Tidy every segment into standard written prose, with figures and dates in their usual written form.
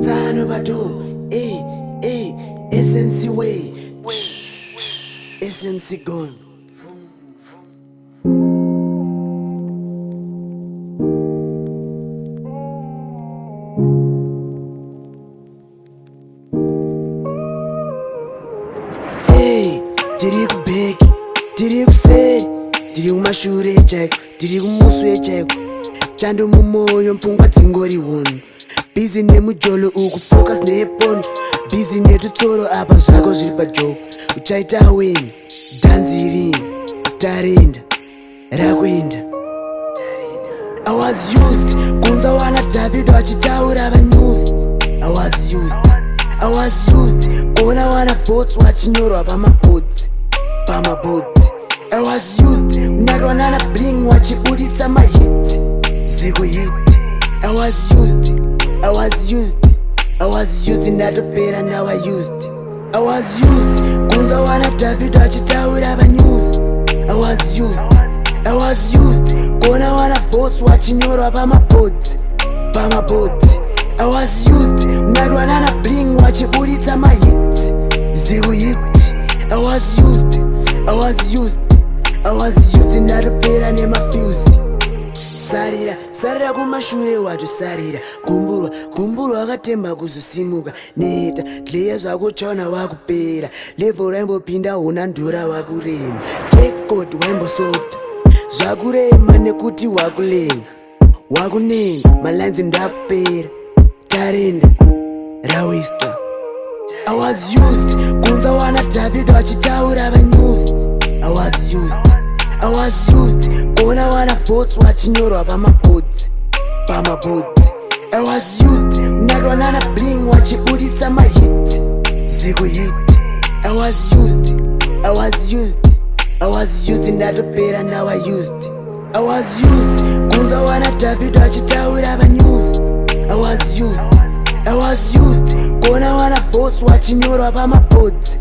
Tano Bado, SMC way, SMC gone. Tiri kubheki, tiri kuseri, tiri kumashure chaiko, tiri kumuswe chaiko. Chando mumoyo mpfungwa dzingori hono. Busy nemujolo uku focus nepondo. Busy netutsoro apa zvako zviri pajoko. Uchaita weni, dhanzi irini, tarinda, rakuenda. I was used, kunza wana David wachitaura vanyusi. I was used, kuona wana votes wachinyorwa pamabhodzi. I was used, unarwana na bling wachibuditsa mahit. Ziku hit. I was used, ndatopera now I used. I was used, kunza wana David wachitaura vanyusi. I was used, kuona wana votes wachinyorwa pamabhodzi. I was used, unarwana na bling wachibuditsa mahit. Ziku hit. I was used, ndatopera nemafuse. Sarira kumashure watu sarira. Kumburwa akatemba kuzosimuka. Neta, dleya zvako chaona wakupera. Level raimbopinda huna ndura wakurema. Take God waimbosota. Zvakurema nekuti wakulenga. Wakunenga, malanzi ndakupera. Tarinda, rawista. I was used, kunza wana David wachitaura vanyusi. I was used, kuona wana votes wachinyorwa pamabhodzi. I was used, unarwana na bling wachibuditsa mahit. Ziku hit. I was used, ndatopera now I used. I was used, kunza wana David wachitaura vanyusi. I was used, kuona wana votes wachinyorwa pamabhodzi.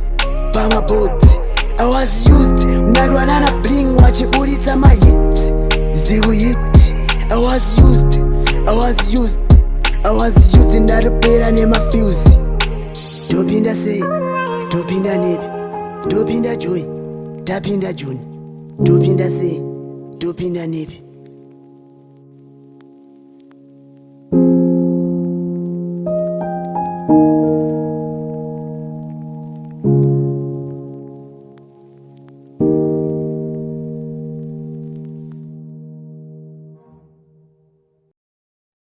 I was used, unarwana na bling wachibuditsa mahit. Ziku hit. I was used, ndatopera nemafuse. Topinda sei, topinda nepi, topinda joy, tapinda joni. Topinda sei, topinda nepi.